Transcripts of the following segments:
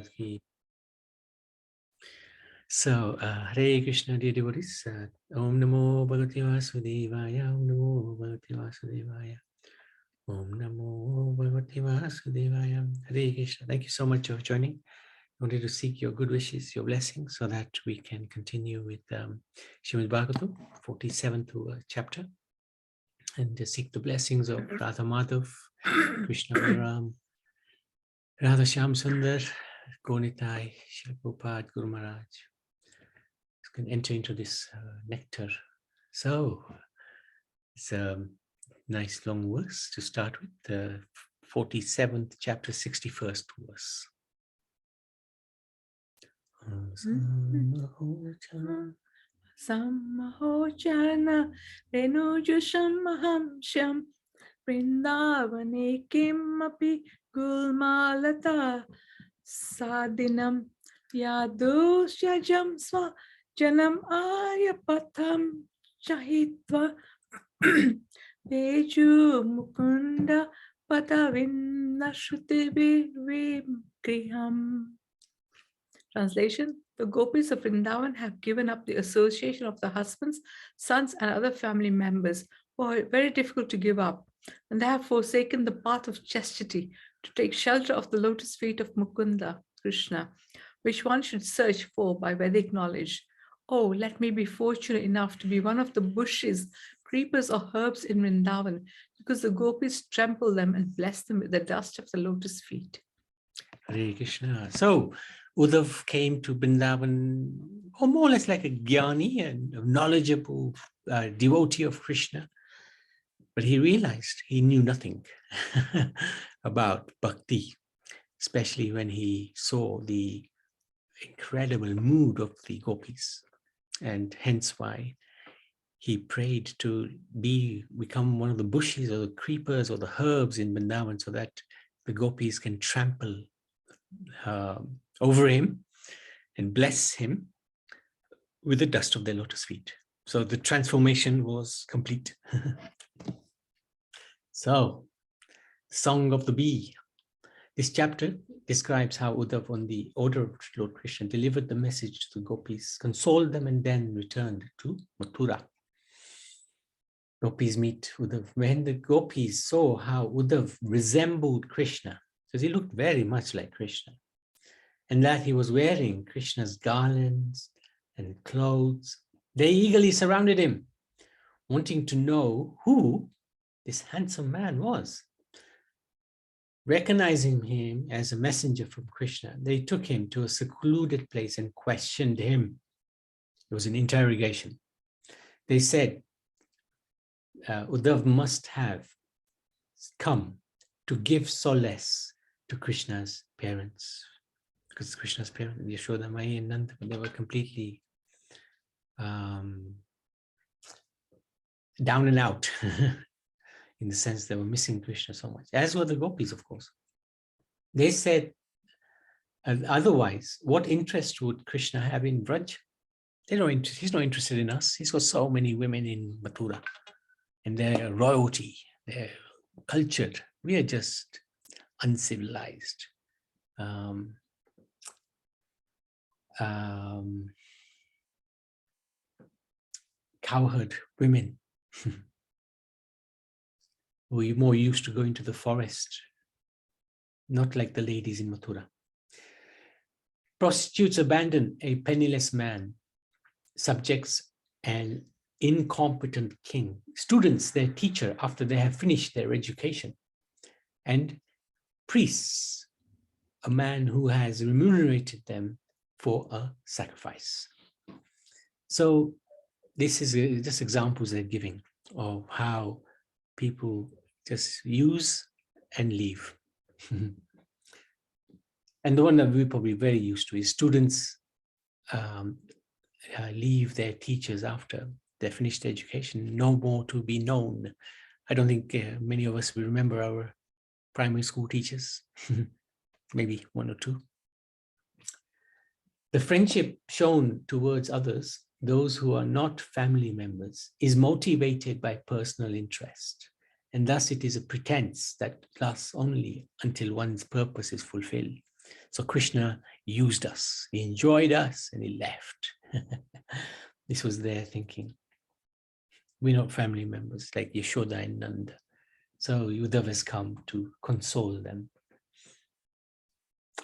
Maharaj ki. So, Hare Krishna, dear devotees. Om Namo Bhagavate Vasudevaya. Om Namo Bhagavate Vasudevaya. Om Namo Bhagavate Vasudevaya. Hare Krishna. Thank you so much for joining. I wanted to seek your good wishes, your blessings, so that we can continue with Srimad Bhagavatam, 47th chapter, and seek the blessings of Radha Madhav, Krishna Balaram, Radha Shyam Sundar, Gonitai, Shilpopad, Guru Maharaj. Can enter into this nectar. So it's a nice long verse to start with, the 47th chapter, 61st verse. Samahojana Renujushamaham Sham Vrindavane Kimapi Gulmalata Sadinam Yadusyajam Swa Janam Aryapatham Chahitva Veju Mukunda Patavinna Shrutibhim Griham. Translation: the gopis of Vrindavan have given up the association of the husbands, sons, and other family members who are very difficult to give up, and they have forsaken the path of chastity to take shelter of the lotus feet of Mukunda, Krishna, which one should search for by Vedic knowledge. Oh, let me be fortunate enough to be one of the bushes, creepers, or herbs in Vrindavan, because the gopis trample them and bless them with the dust of the lotus feet. Hare Krishna. So Uddhav came to Vrindavan, or more or less like a jnani and a knowledgeable devotee of Krishna. But he realized he knew nothing about bhakti, especially when he saw the incredible mood of the gopis. And hence why he prayed to become one of the bushes or the creepers or the herbs in Vrindavan, so that the gopis can trample over him and bless him with the dust of their lotus feet. So the transformation was complete. So, Song of the Bee. This chapter describes how Uddhav, on the order of Lord Krishna, delivered the message to the gopis, consoled them, and then returned to Mathura. Gopis meet Uddhav. When the gopis saw how Uddhav resembled Krishna, because he looked very much like Krishna, and that he was wearing Krishna's garlands and clothes, they eagerly surrounded him, wanting to know who this handsome man was. Recognizing him as a messenger from Krishna, they took him to a secluded place and questioned him. It was an interrogation. They said, Uddhav must have come to give solace to Krishna's parents, because Krishna's parents, Yashoda, Mai, and Nanda, they were completely down and out, in the sense they were missing Krishna so much, as were the gopis, of course. They said, otherwise, what interest would Krishna have in Braj? He's not interested in us. He's got so many women in Mathura, and they're royalty, they're cultured. We are just uncivilized. Cowherd women. We're more used to going to the forest, not like the ladies in Mathura. Prostitutes abandon a penniless man, subjects an incompetent king, students their teacher after they have finished their education, and priests, a man who has remunerated them for a sacrifice. So this is just examples they're giving of how people just use and leave. And the one that we're probably very used to is students leave their teachers after they finish their education, no more to be known. I don't think many of us will remember our primary school teachers, maybe one or two. The friendship shown towards others, those who are not family members, is motivated by personal interest. And thus it is a pretense that lasts only until one's purpose is fulfilled. So Krishna used us, he enjoyed us, and he left. This was their thinking. We're not family members like Yashoda and Nanda. So Uddhava has come to console them.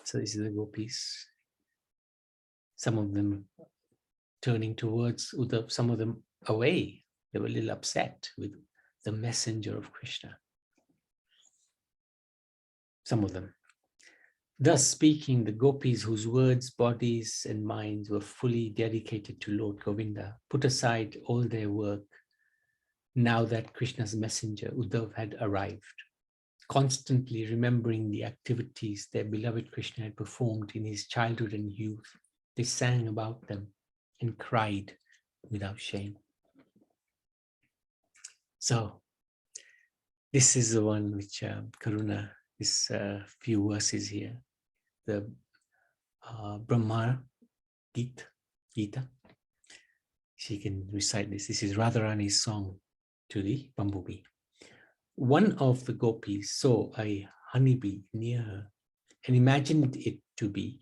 So this is the gopis. Some of them turning towards Uddhava, some of them away. They were a little upset with the messenger of Krishna. Some of them. Thus speaking, the gopis whose words, bodies, and minds were fully dedicated to Lord Govinda put aside all their work now that Krishna's messenger, Uddhava, had arrived, constantly remembering the activities their beloved Krishna had performed in his childhood and youth. They sang about them and cried without shame. So this is the one which Karuna, this few verses here, the Brahma Gita. She can recite this. This is Radharani's song to the bumblebee. One of the gopis saw a honeybee near her and imagined it to be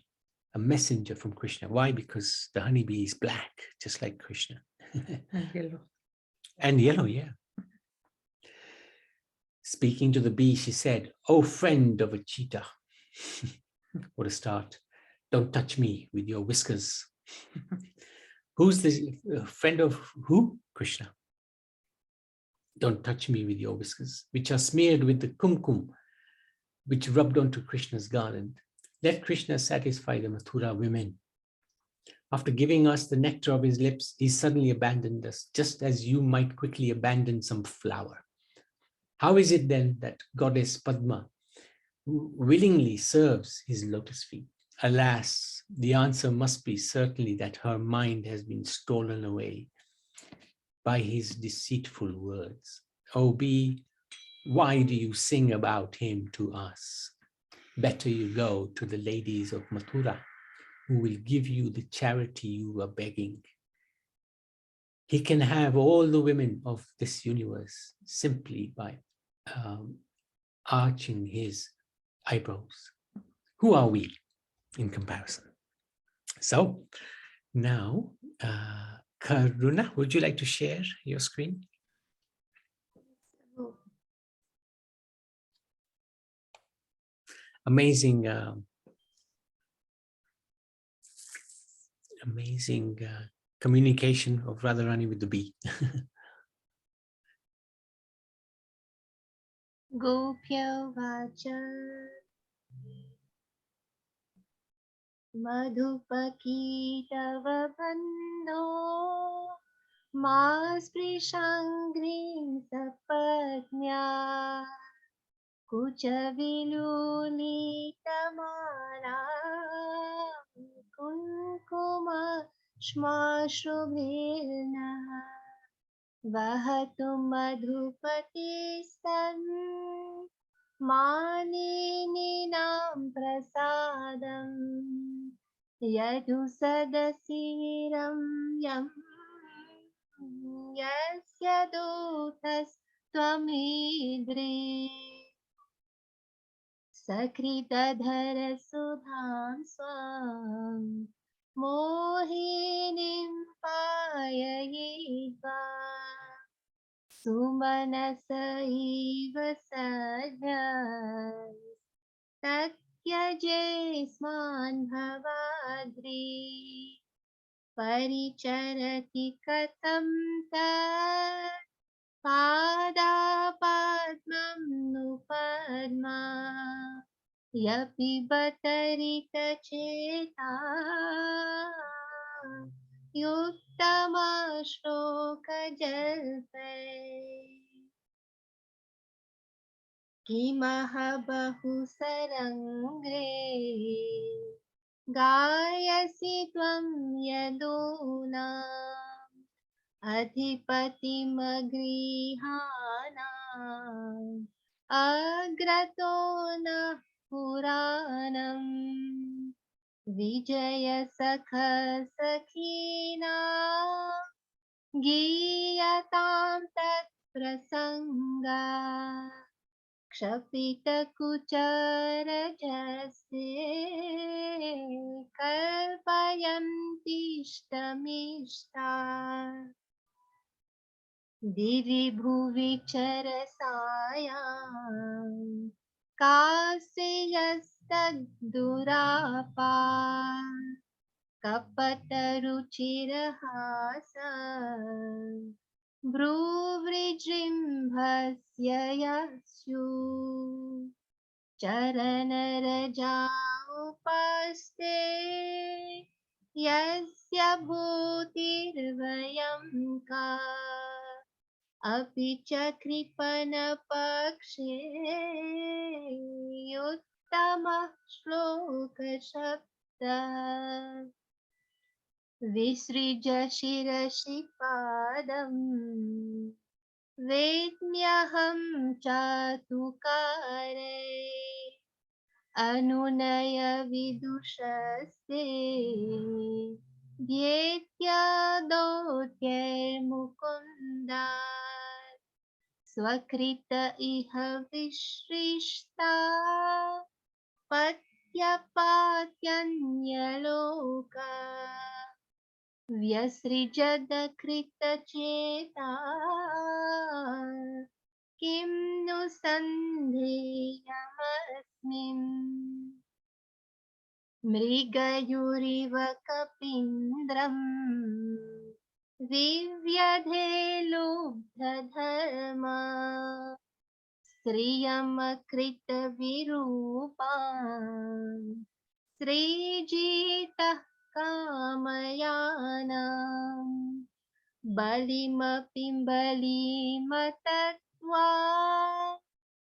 a messenger from Krishna. Why? Because the honeybee is black, just like Krishna. And yellow. And yellow, yeah. Speaking to the bee, she said, "Oh, friend of a cheetah." What a start. "Don't touch me with your whiskers." Who's the friend of who? Krishna. "Don't touch me with your whiskers, which are smeared with the kumkum, which rubbed onto Krishna's garland. Let Krishna satisfy the Mathura women. After giving us the nectar of his lips, he suddenly abandoned us, just as you might quickly abandon some flower. How is it then that goddess Padma willingly serves his lotus feet? Alas, the answer must be certainly that her mind has been stolen away by his deceitful words. O bee, why do you sing about him to us? Better you go to the ladies of Mathura, who will give you the charity you are begging. He can have all the women of this universe simply by arching his eyebrows. Who are we in comparison?" So now, Karuna, would you like to share your screen? Amazing, amazing communication of Radharani with the bee. Gopya vacha madhupaki tava bandho masprishanghri sapatnya kucha vilulitamana kunkuma shmashrubhirna vahatu madhupati san Manininam prasadam yadu sadasiram yam yasya dutas tvamidri sakritadhara sudham swam mohinim payayitva Sumanasaiva sajnas Tatyajesman bhavadri Paricharati katam tat Padapadmam nupadma Yapi batarita cheta Yuttama shloka jalpe Kimaha bahu sarangre Gayasi tvam yaduna Adhipati magrihana Agratona puranam Vijaya sakha sakhina Giyatam tat prasanga क्षपितकुचरजस्ये कल्पयन्तीष्टमिष्टा दिवि भुवि चरसायां कास्यस्तद्दुरापा कपटरुचिरहास भ्रूवृजृम्भस्य यस्यु चरणरजामुपस्थे यस्य भूतिर्भयं का अपि च कृपणपक्षे उत्तमः श्लोकशब्दः विसृज शिरसि पादम् वेद्म्यहं चातुकारे अनुनय विदुषस्ते ध्येत्यादौत्यैर्मुकुन्दा स्वकृत इह विसृष्टा पत्यपात्यन्यलोका व्यसृजदकृतचेता किं नु सन्धेयमस्मिन् मृगयुरिव कपीन्द्रम् विव्यधे लुब्धधर्मा श्रियमकृतविरूपान् सृजितः कामयानां बलिमपि बलिमतत्वा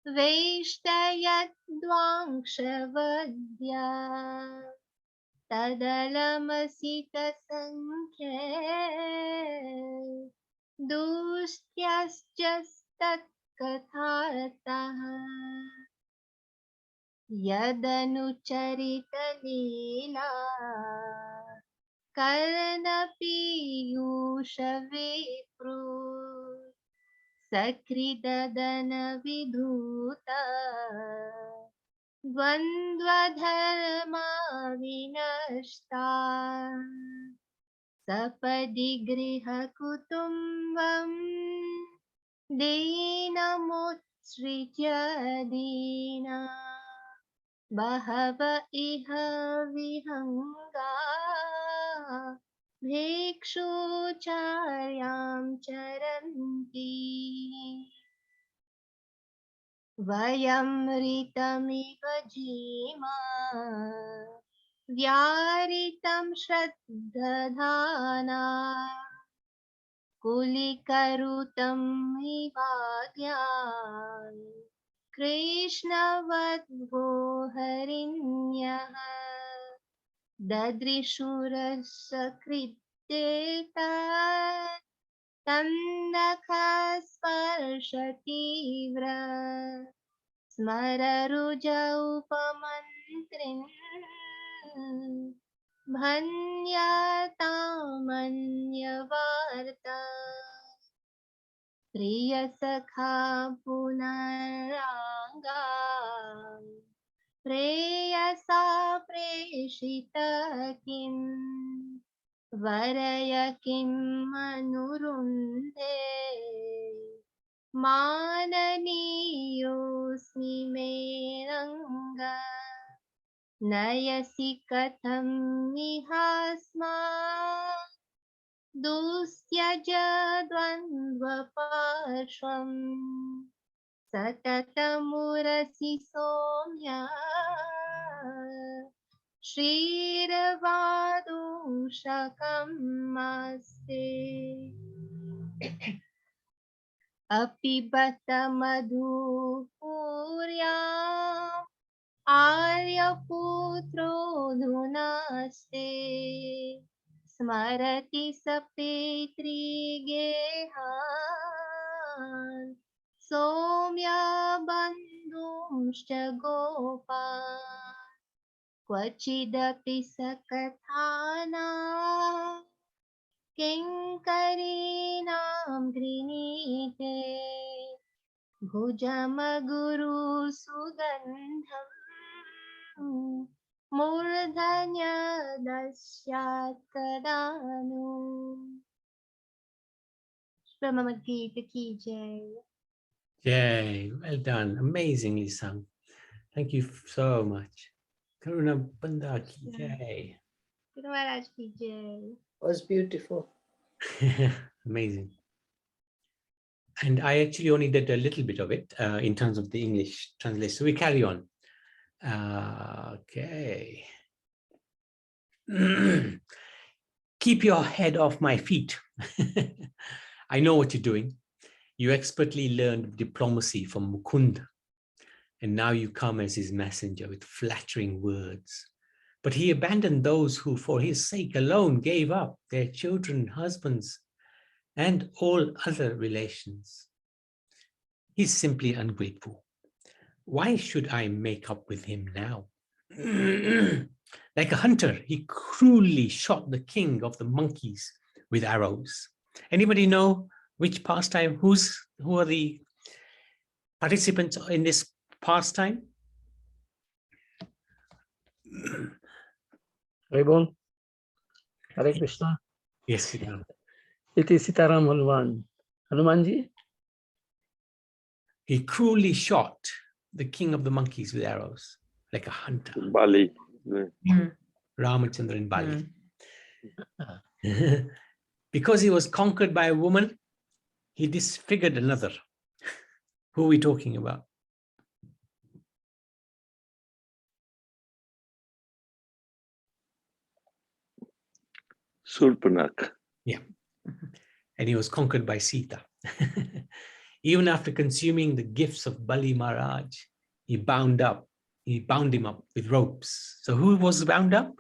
वेष्टयद्वांशवद्या तदलमसितसङ्ख्ये दुष्ट्यश्चस्तत्कथातः यदनुचरितलीला कर्णपीयूषविप्रू सकृददनविधूता द्वन्द्वधर्मा विनष्टा सपदि गृहकुटुम्बम् दीनमुत्सृज्य दीना बहव इह विहङ्गा भिक्षुचार्यां चरन्ति वयं ऋतमिव जीमा व्यारितं श्रद्धधाना कुलिकरुतं विवाद्यान् कृष्णवद्भो हरिण्यः ददृशुरसकृत्येता तन्नखस्पर्शतीव्र स्मररुज उपमन्त्रिन् भन्यतामन्यवार्ता प्रियसखा पुनरांगा प्रेयसा प्रेषित किं वरय किं अनुरुन्धे माननीयोऽस्मि मे रङ्ग नयसि कथं निहास्मात् दुस्त्यज द्वन्द्वपार्श्वम् सततमुरसि सौम्या श्रीरवादूषकं मास्ते अपिबत मधुपूर्याम् आर्यपुत्रोऽधुनास्ते स्मरति स पितृगेहान् सौम्या बन्धुंश्च गोपान् क्वचिदपि स कथाना किङ्करीणां गृणीते Bhujamaguru Sugandham Murdhanya Dasyat Kadanu. Brahma Gita ki jai. Yay, well done. Amazingly sung. Thank you so much. Karuna Banda ki jai. Guru Maharaj ki jai. Was beautiful. Amazing. And I actually only did a little bit of it in terms of the English translation. So we carry on. Okay. Keep your head off my feet. I know what you're doing. You expertly learned diplomacy from Mukund, and now you come as his messenger with flattering words. But he abandoned those who, for his sake alone, gave up their children, husbands, and all other relations. He's simply ungrateful. Why should I make up with him now? Like a hunter, he cruelly shot the king of the monkeys with arrows. Anybody know which pastime? Who are the participants in this pastime? Rebon. Hare Krishna. Yes, Sitaram. It is Sitaram Hanuman. Hanumanji? He cruelly shot the king of the monkeys with arrows, like a hunter. Bali. Ramachandra in Bali. Because he was conquered by a woman, he disfigured another. Who are we talking about? Surpanak. Yeah. And he was conquered by Sita. Even after consuming the gifts of Bali Maharaj, he bound him up with ropes. So who was bound up?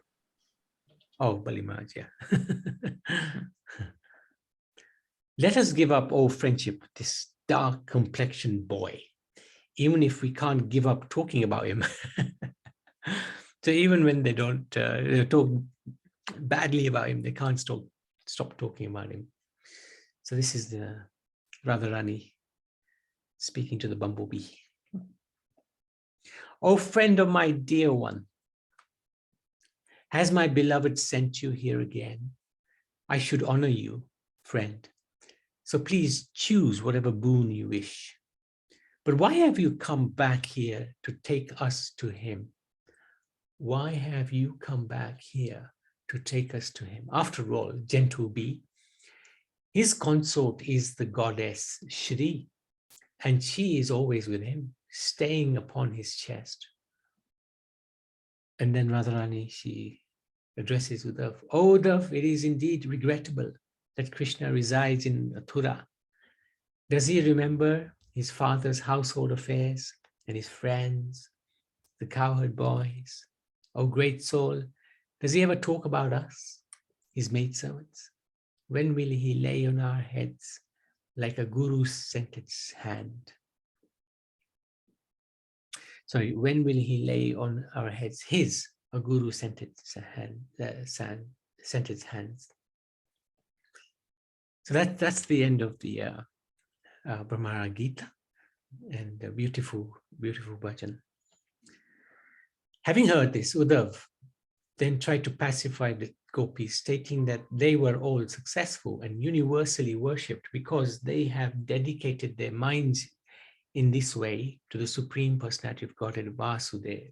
Oh, Bali Maharaj, yeah. Let us give up all friendship with this dark complexioned boy, even if we can't give up talking about him. So even when they don't talk badly about him, they can't stop talking about him. So this is the Radharani speaking to the bumblebee. Oh, friend of my dear one, has my beloved sent you here again? I should honor you, friend. So please choose whatever boon you wish. But why have you come back here to take us to him? Why have you come back here to take us to him? After all, gentle bee, his consort is the goddess Shri, and she is always with him, staying upon his chest. And then Radharani, she addresses Uddhav. Oh, Uddhav, it is indeed regrettable that Krishna resides in Mathura. Does he remember his father's household affairs and his friends, the cowherd boys? Oh, great soul, does he ever talk about us, his maidservants? When will he lay on our heads like a guru's scented hand? Sorry, when will he lay on our heads a guru scented scented hands? So that's the end of the Brahmara Gita, and a beautiful, beautiful bhajan. Having heard this, Uddhav then tried to pacify the gopis, stating that they were all successful and universally worshipped because they have dedicated their minds in this way to the Supreme Personality of Godhead Vasudeva.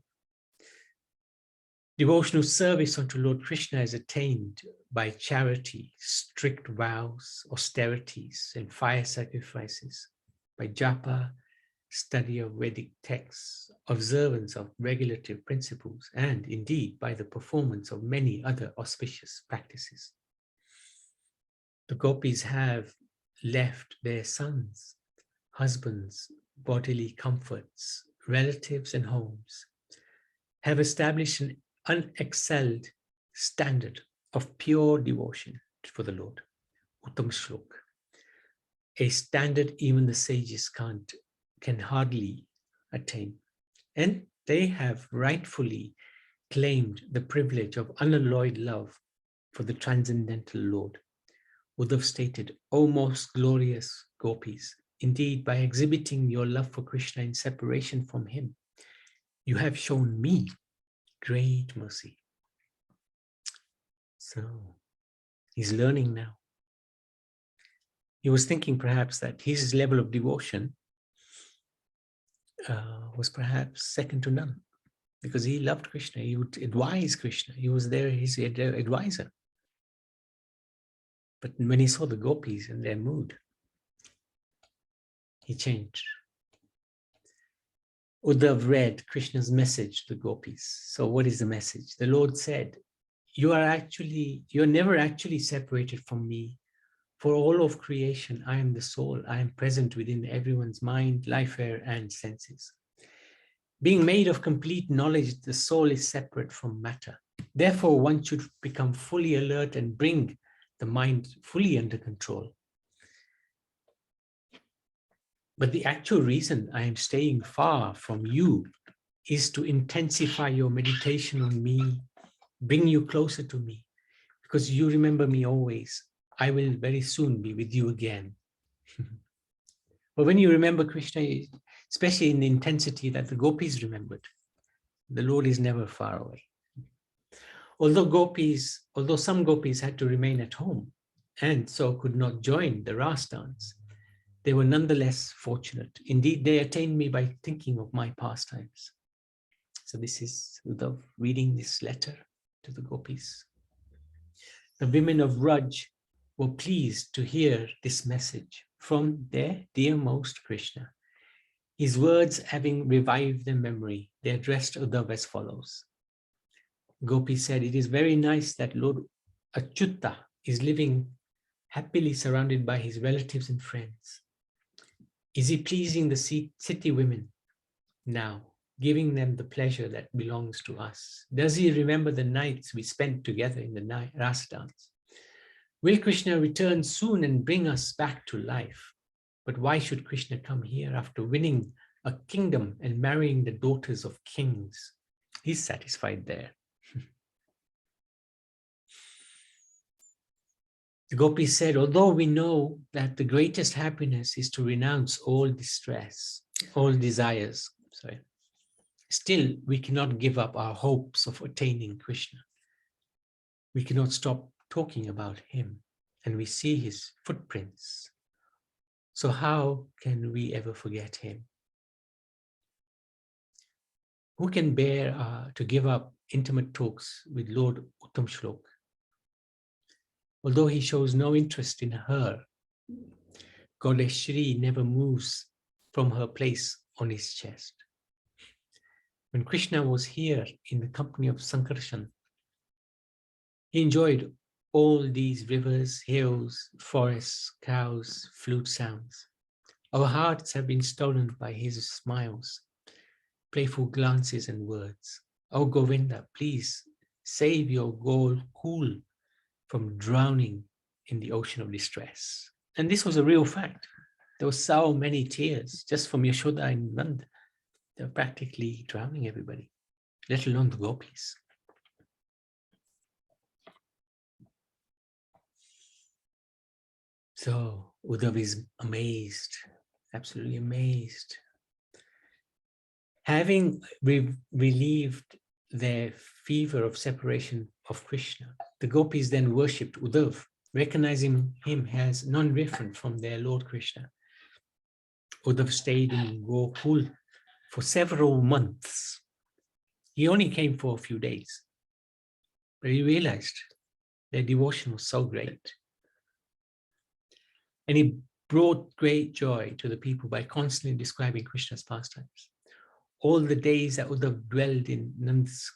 Devotional service unto Lord Krishna is attained by charity, strict vows, austerities, and fire sacrifices, by japa, study of Vedic texts, observance of regulative principles, and indeed by the performance of many other auspicious practices. The gopis have left their sons, husbands, bodily comforts, relatives, and homes, have established an unexcelled standard of pure devotion for the Lord, Uttam Shlok, a standard even the sages can hardly attain. And they have rightfully claimed the privilege of unalloyed love for the transcendental Lord. Uddhav stated, O most glorious gopis, Indeed, by exhibiting your love for Krishna in separation from him, you have shown me great mercy. So he's learning now. He was thinking perhaps that his level of devotion was perhaps second to none, because he loved Krishna. He would advise Krishna. He was there, his advisor. But when he saw the gopis and their mood, he changed. Uddhav read Krishna's message to the gopis. So what is the message? The Lord said, you're never actually separated from me. For all of creation, I am the soul. I am present within everyone's mind, life, air, and senses. Being made of complete knowledge, the soul is separate from matter. Therefore, one should become fully alert and bring the mind fully under control. But the actual reason I am staying far from you is to intensify your meditation on me, bring you closer to me, because you remember me always. I will very soon be with you again. But when you remember Krishna, especially in the intensity that the gopis remembered, the Lord is never far away. Although some gopis had to remain at home and so could not join the Ras dance, they were nonetheless fortunate. Indeed, they attained me by thinking of my pastimes. So this is Uddhav reading this letter to the gopis. The women of Raj were pleased to hear this message from their dearmost Krishna. His words having revived their memory, they addressed Uddhav as follows. Gopi said, it is very nice that Lord Achyuta is living happily surrounded by his relatives and friends. Is he pleasing the city women now, giving them the pleasure that belongs to us? Does he remember the nights we spent together in the Rasa dance? Will Krishna return soon and bring us back to life? But why should Krishna come here after winning a kingdom and marrying the daughters of kings? He's satisfied there. The gopis said, although we know that the greatest happiness is to renounce all distress, all desires, still we cannot give up our hopes of attaining Krishna. We cannot stop talking about him, and we see his footprints. So how can we ever forget him? Who can bear to give up intimate talks with Lord Uttam Shlok? Although he shows no interest in her, Goddess Shri never moves from her place on his chest. When Krishna was here in the company of Sankarshan, he enjoyed all these rivers, hills, forests, cows, flute sounds. Our hearts have been stolen by his smiles, playful glances and words. Oh Govinda, please save your cool from drowning in the ocean of distress. And this was a real fact. There were so many tears just from Yashoda and Nand. They were practically drowning everybody, let alone the gopis. So Uddhav is amazed, absolutely amazed. Having relieved their fever of separation of Krishna, the gopis then worshipped Uddhav, recognizing him as non-different from their Lord Krishna. Uddhav stayed in Gokul for several months. He only came for a few days, but he realized their devotion was so great. And he brought great joy to the people by constantly describing Krishna's pastimes. All the days that Uddhav dwelled in Nand's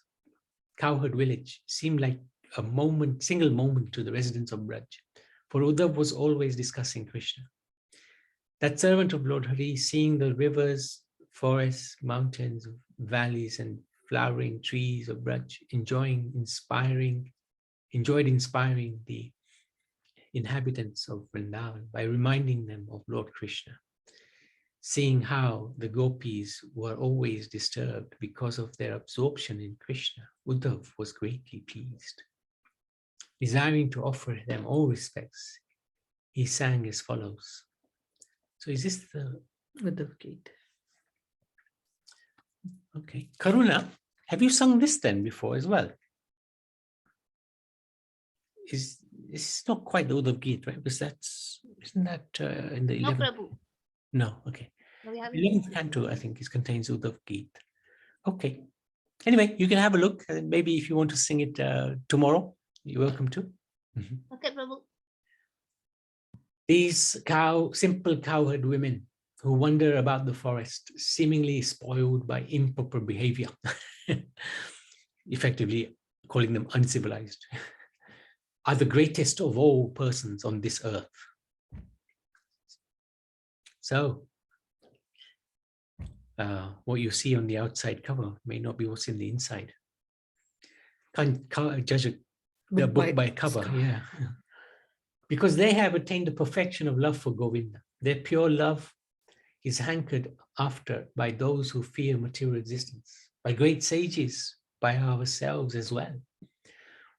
cowherd village seemed like a single moment to the residents of Braj, for Uddhav was always discussing Krishna. That servant of Lord Hari, seeing the rivers, forests, mountains, valleys, and flowering trees of Braj, enjoyed inspiring the inhabitants of Vrindavan by reminding them of Lord Krishna. Seeing how the gopis were always disturbed because of their absorption in Krishna, Uddhav was greatly pleased. Desiring to offer them all respects, he sang as follows. So is this the Uddhav Gita. okay? Karuna, have you sung this then before as well? Is this not quite the Uddhav Gita, right? Because isn't that in the No, 11th? Prabhu. No, okay. No, we haven't. 11th canto, I think, contains Uddhav Gita. Okay. Anyway, you can have a look, and maybe if you want to sing it tomorrow, you're welcome to. Okay, Prabhu. These simple cowherd women who wander about the forest, seemingly spoiled by improper behavior, effectively calling them uncivilized, are the greatest of all persons on this earth. So, what you see on the outside cover may not be what's in the inside. Can't judge the book by cover, yeah. Because they have attained the perfection of love for Govinda. Their pure love is hankered after by those who fear material existence, by great sages, by ourselves as well.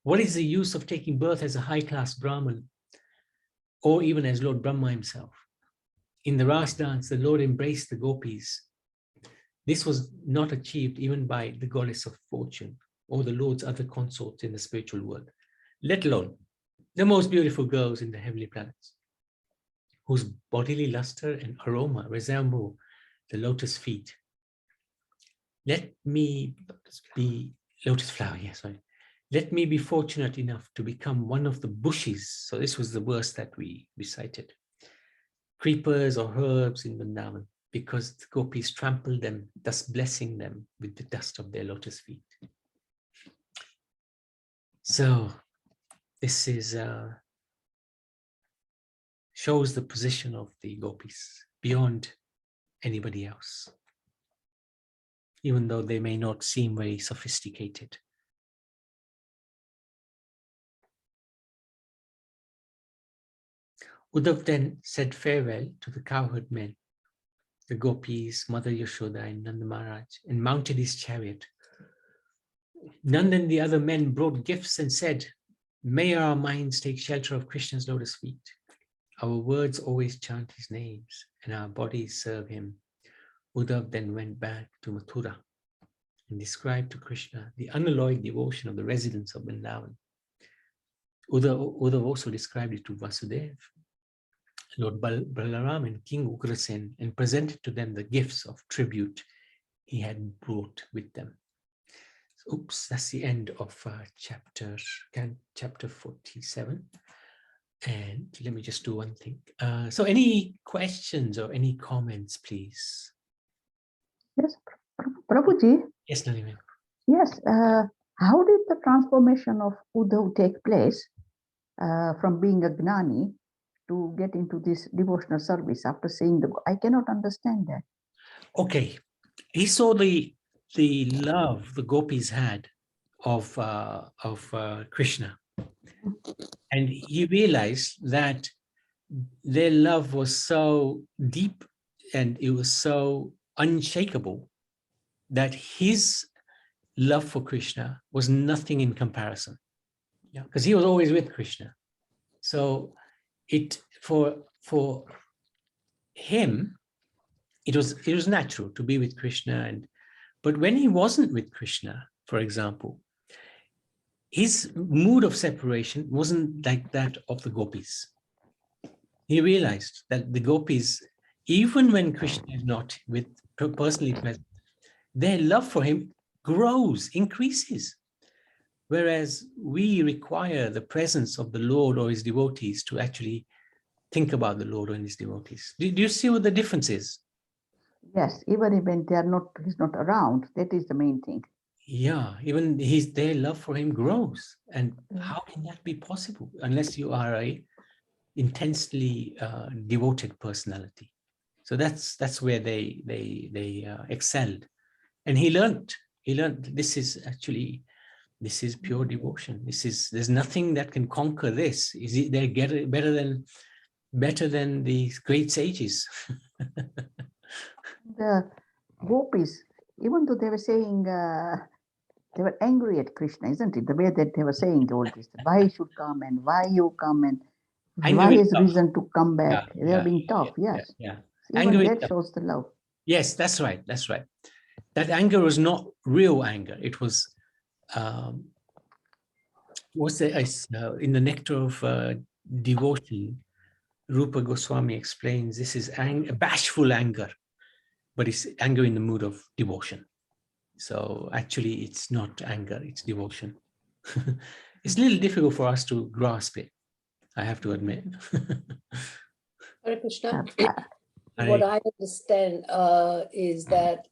What is the use of taking birth as a high-class Brahmin, or even as Lord Brahma himself? In the Ras dance, the Lord embraced the gopis. This was not achieved even by the goddess of fortune or the Lord's other consorts in the spiritual world, let alone the most beautiful girls in the heavenly planets, whose bodily luster and aroma resemble the lotus feet. Let me be lotus flower, yes, right. Let me be fortunate enough to become one of the bushes. So this was the verse that we recited. Creepers or herbs in Vrindavan, because the gopis trampled them, thus blessing them with the dust of their lotus feet. So this is shows the position of the gopis beyond anybody else, even though they may not seem very sophisticated. Uddhav then said farewell to the cowherd men, the gopis, Mother Yashoda and Nanda Maharaj, and mounted his chariot. Nanda and the other men brought gifts and said, "May our minds take shelter of Krishna's lotus feet. Our words always chant his names, and our bodies serve him." Uddhav then went back to Mathura and described to Krishna the unalloyed devotion of the residents of Vrindavan. Uddhav also described it to Vasudeva, Lord Balaram and King Ugrasen, and presented to them the gifts of tribute he had brought with them. Oops, that's the end of chapter 47. And let me just do one thing. So any questions or any comments, please? Yes, Prabhuji. Yes, Naliman. Yes, how did the transformation of Uddhav take place from being a Gnani to get into this devotional service after seeing I cannot understand that. Okay, he saw the love the gopis had of Krishna, and he realized that their love was so deep and it was so unshakable that his love for Krishna was nothing in comparison. Yeah, because he was always with Krishna. So for him, it was natural to be with Krishna, but when he wasn't with Krishna, for example, his mood of separation wasn't like that of the gopis. He realized that the gopis, even when Krishna is not personally present, their love for him grows, increases. Whereas we require the presence of the Lord or his devotees to actually think about the Lord or his devotees. Do you see what the difference is? Yes, even when he's not around, that is the main thing. Yeah, even their love for him grows. And how can that be possible unless you are a intensely devoted personality? So that's where they excelled. And he learned this is pure devotion. There's nothing that can conquer this. They get it better than these great sages. The gopis, even though they were saying they were angry at Krishna, isn't it? The way that they were saying all this, why he should come and why you come and why is reason to come back. They're being tough, yes. Yeah. Even Anger that shows the love. Yes, that's right. That's right. That anger was not real anger. It was, in the Nectar of Devotion, Rupa Goswami explains this is bashful anger, but it's anger in the mood of devotion. So actually, it's not anger, it's devotion. It's a little difficult for us to grasp it, I have to admit. Hare Krishna. Uh, What I understand is that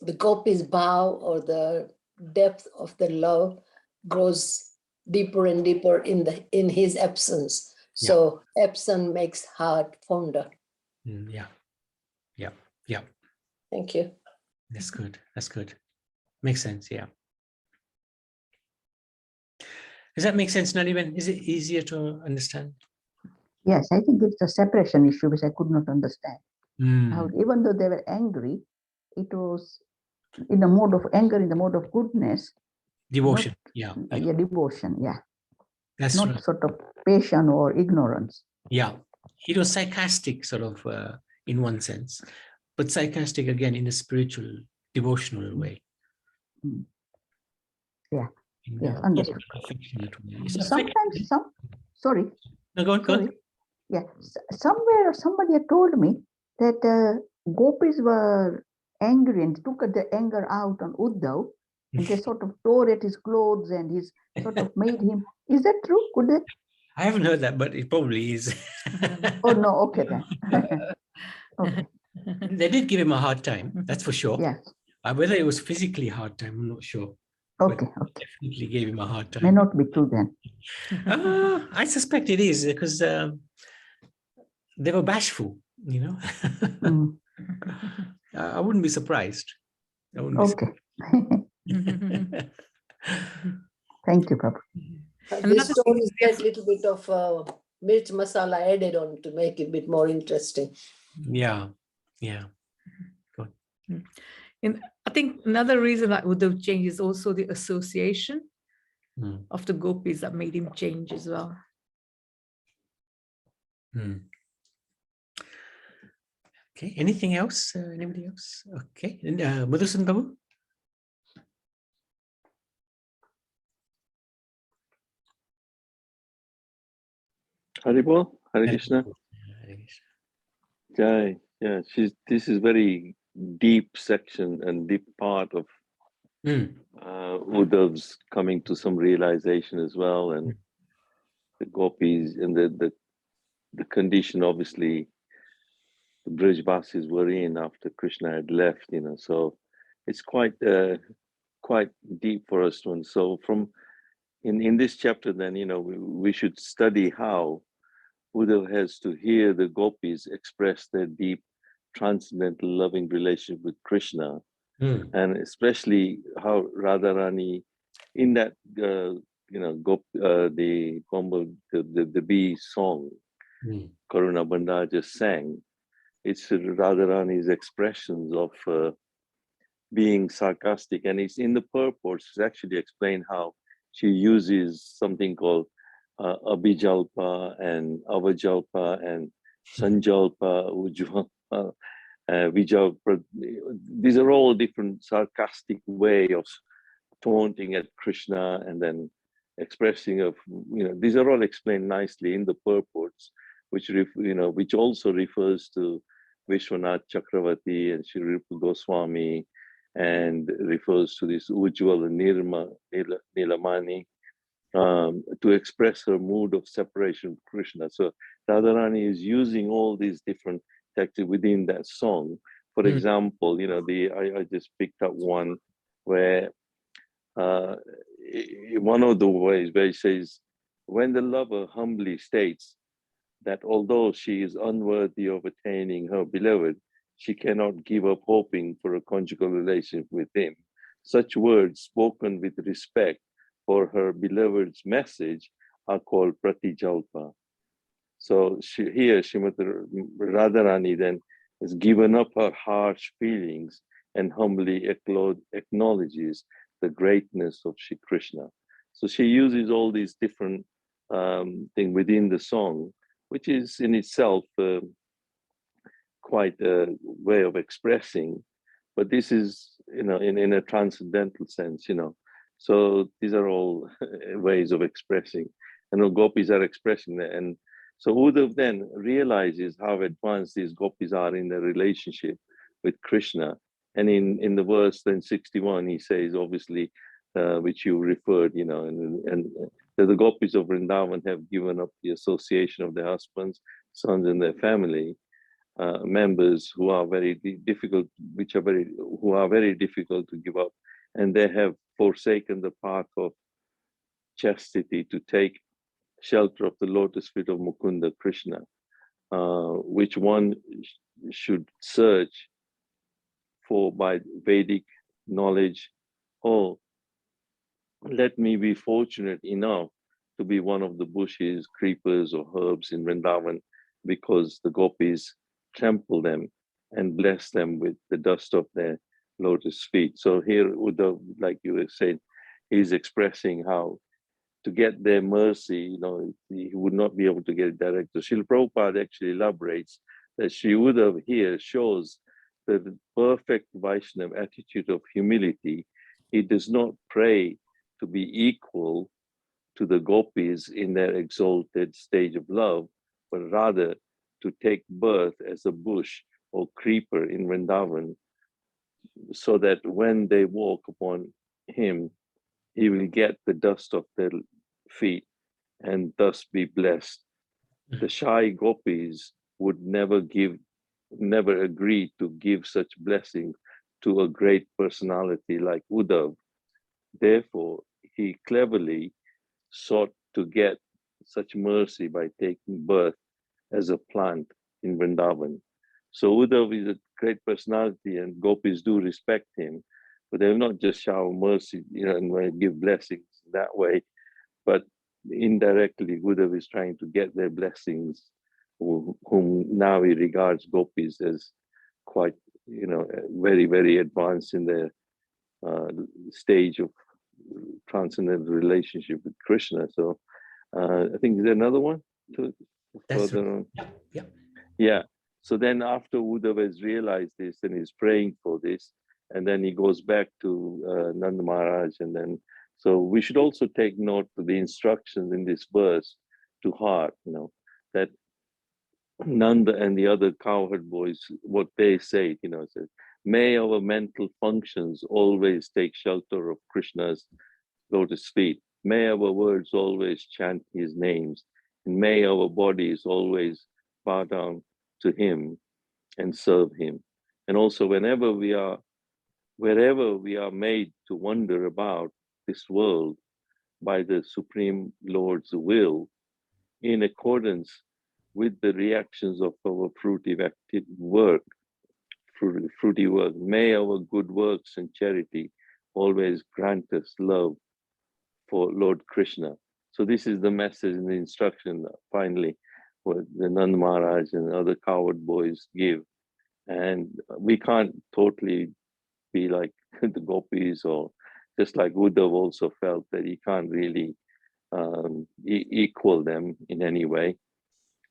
the gopis' bow or the depth of the love grows deeper and deeper in his absence. So absence makes heart fonder. Yeah. Thank you. That's good. That's good. Makes sense. Yeah. Does that make sense, Naliban? Is it easier to understand? yes, I think it's a separation issue which I could not understand. How, Mm. even though they were angry, it was in the mode of anger, in the mode of goodness. Devotion. Not, yeah, devotion. Yeah. That's not right. sort of passion or ignorance. Yeah. It was sarcastic, sort of, in one sense, but sarcastic again in a spiritual, devotional way. Mm. Yeah. In Yes, a understood. affectionate way. It's Sometimes sorry. No, go on, go on. Yeah, somewhere somebody had told me that gopis were angry and took the anger out on Uddhav, and they sort of tore at his clothes and his sort of made him. Is that true? Could they? I haven't heard that, but it probably is. Oh no, okay then. Okay. They did give him a hard time, that's for sure. Yeah. Whether it was physically hard time, I'm not sure. Okay. But Okay. definitely gave him a hard time. May not be true then. I suspect it is because they were bashful, you know. Mm. I wouldn't be surprised. I wouldn't be Okay. surprised. Thank you, Prabhu. This story is a little bit of mirch masala added on to make it a bit more interesting. Yeah. Good. I think another reason that Uddhav changed is also the association of the gopis that made him change as well. Okay, anything else? Anybody else? Okay, and Madhusan Babu? Haribol, Hare Krishna. Jai. Yeah, this is very deep section and deep part of Uddhav's coming to some realization as well, and the gopis and the condition obviously the Brajvasis were in after Krishna had left, you know. So it's quite deep for us to. And so from in this chapter, then, you know, we should study how Uddhav has to hear the gopis express their deep transcendental loving relationship with Krishna, and especially how Radharani in that the bee song Karuna Bandar just sang, it's Radharani's expressions of being sarcastic, and it's in the purports. It's actually explained how she uses something called Abhijalpa and Avajalpa and Sanjalpa, Ujjalpa, Vijalpa. These are all different sarcastic way of taunting at Krishna and then expressing of, you know, these are all explained nicely in the purports, which which also refers to Vishwanath Chakravarti and Sri Rupa Goswami, and refers to this Ujjwal and Nilamani, to express her mood of separation from Krishna. So Radharani is using all these different tactics within that song. For example, you know, I just picked up one where one of the ways where he says, when the lover humbly states that although she is unworthy of attaining her beloved, she cannot give up hoping for a conjugal relationship with him. Such words spoken with respect for her beloved's message are called pratijalpa. So here Srimati Radharani then has given up her harsh feelings and humbly acknowledges the greatness of Shri Krishna. So she uses all these different things within the song, which is in itself quite a way of expressing, but this is, in a transcendental sense, So these are all ways of expressing, and the gopis are expressing that. And so Uddhav then realizes how advanced these gopis are in their relationship with Krishna. And in the verse then 61, he says, obviously, which you referred, and the gopis of Vrindavan have given up the association of their husbands, sons, and their family members who are very difficult, who are very difficult to give up, and they have forsaken the path of chastity to take shelter of the lotus feet of Mukunda Krishna, which one should search for by Vedic knowledge. Oh, let me be fortunate enough to be one of the bushes, creepers, or herbs in Vrindavan, because the gopis trample them and bless them with the dust of their lotus feet. So here, Uddhav, like you were saying, he's expressing how to get their mercy, he would not be able to get it direct. So Srila Prabhupada actually elaborates that Sri Uddhav here shows the perfect Vaishnava attitude of humility. He does not pray to be equal to the gopis in their exalted stage of love, but rather to take birth as a bush or creeper in Vrindavan, so that when they walk upon him, he will get the dust of their feet and thus be blessed. The shy gopis would never agree to give such blessings to a great personality like Uddhav. Therefore, he cleverly sought to get such mercy by taking birth as a plant in Vrindavan. So Uddhav is a great personality, and gopis do respect him, but they will not just shower mercy, and give blessings that way, but indirectly Uddhav is trying to get their blessings, whom now he regards gopis as quite, very, very advanced in their stage of transcendental relationship with Krishna. So I think there's another one to further on. Yeah. So then after Uddhav has realized this and he's praying for this, and then he goes back to Nanda Maharaj, and then, so we should also take note of the instructions in this verse to heart, that Nanda and the other cowherd boys, what they say, says, may our mental functions always take shelter of Krishna's lotus feet. May our words always chant his names, and may our bodies always bow down to him and serve him. And also wherever we are made to wonder about this world by the Supreme Lord's will, in accordance with the reactions of our fruity work, may our good works and charity always grant us love for Lord Krishna. So this is the message and the instruction, finally, what the Nanda Maharaj and other cowherd boys give. And we can't totally be like the gopis, or just like Uddhav also felt that he can't really equal them in any way.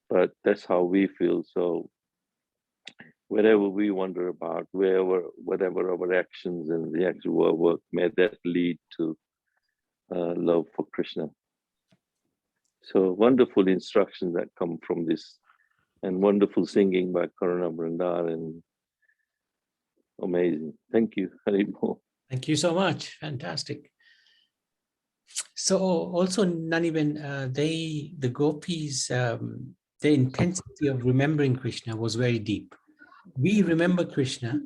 But that's how we feel. So wherever we wonder about, whatever our actions and the actual work, may that lead to love for Krishna. So wonderful instructions that come from this, and wonderful singing by Karuna Brindar, and amazing. Thank you, Haribol. Thank you so much. Fantastic. So also, Naniben, the gopis, the intensity of remembering Krishna was very deep. We remember Krishna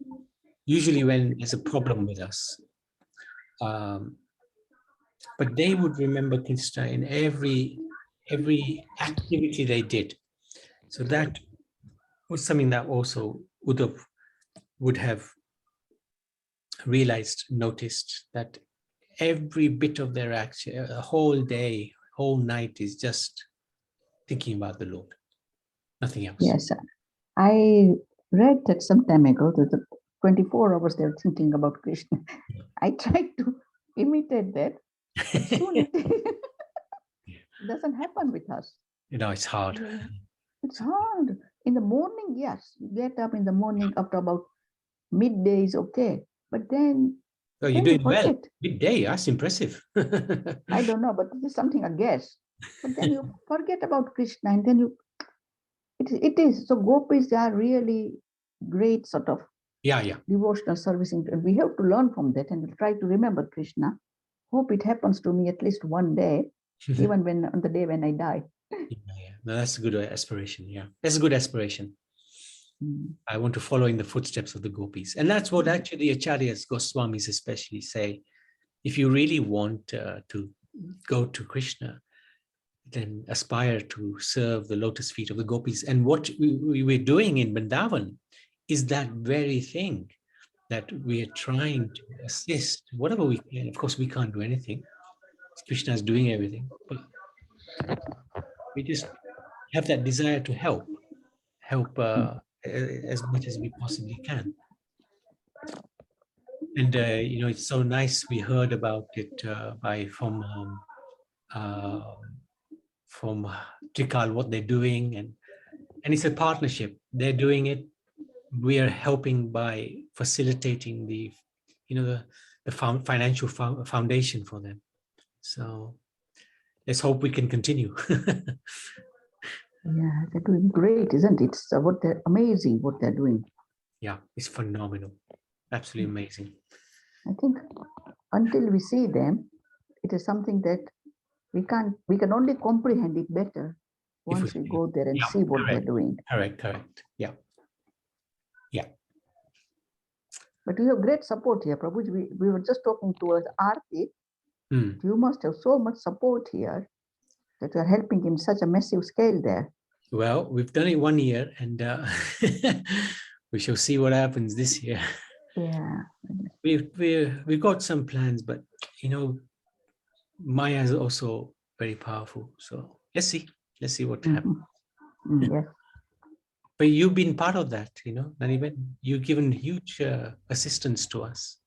usually when there's a problem with us. But they would remember Krishna in every activity they did. So that was something that also Uddhav would have realized, noticed, that every bit of their action, a whole day, whole night is just thinking about the Lord, nothing else. Yes, I read that some time ago that the 24 hours they're thinking about Krishna. I tried to imitate that, but soon it doesn't happen with us. It's hard. It's hard. in the morning, yes, you get up in the morning after about midday is okay. But then, Oh, you're then you doing well. forget. Midday, that's impressive. I don't know, but this is something I guess. But then you forget about Krishna, and then it is. So gopis, they are really great sort of Yeah, yeah. devotional servicing. And we have to learn from that and we'll try to remember Krishna. Hope it happens to me at least one day, even when on the day when I die. Yeah. No, that's a good aspiration. Yeah, that's a good aspiration. Mm. I want to follow in the footsteps of the gopis. And that's what actually acharyas, Goswamis especially say. If you really want to go to Krishna, then aspire to serve the lotus feet of the gopis. And what we're doing in Vrindavan is that very thing, that we are trying to assist whatever we can. Of course, we can't do anything. Krishna is doing everything, but we just have that desire to help as much as we possibly can. And it's so nice. We heard about it from Trikal, what they're doing, and it's a partnership. They're doing it. We are helping by facilitating the financial foundation for them. So let's hope we can continue. Yeah, they're doing great, isn't it? It's what they're amazing what they're doing. Yeah, it's phenomenal. Absolutely amazing. I think until we see them, it is something that we can only comprehend it better once we go there and see what they're doing. Correct. Yeah. But we have great support here, Prabhuji. We were just talking towards Aarti. You must have so much support here that you are helping in such a massive scale there. Well, we've done it 1 year, and we shall see what happens this year. Yeah. We've got some plans, but Maya is also very powerful. So let's see what happens. Yes. But you've been part of that, Naniben. You've given huge assistance to us.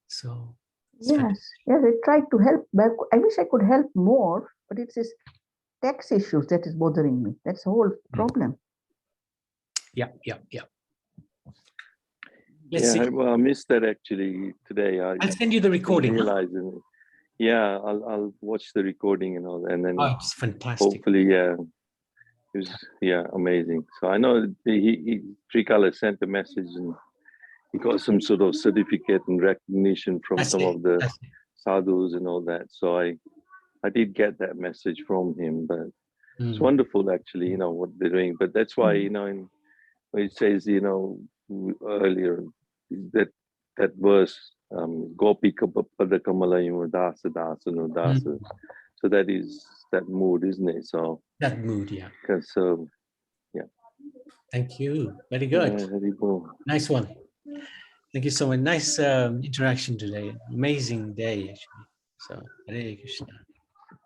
So yes, I tried to help, but I wish I could help more, but it's this tax issues that is bothering me. That's the whole problem. Yeah. Let's see. Well, I missed that actually today. I'll send you the recording. Yeah, I'll watch the recording and all that, and then it's fantastic. hopefully, it was amazing. So I know Trikala sent a message and he got some sort of certificate and recognition from of the sadhus and all that. So I did get that message from him, but it's wonderful actually, what they're doing. But that's why, when it says, earlier, that verse, Gopi Pada Kamalayam Dasa Dasa No Dasa. So that is that mood, isn't it? So that mood, yeah. So Thank you. Very good. Nice one. Thank you so much. Nice interaction today. Amazing day, actually. So, Hare Krishna.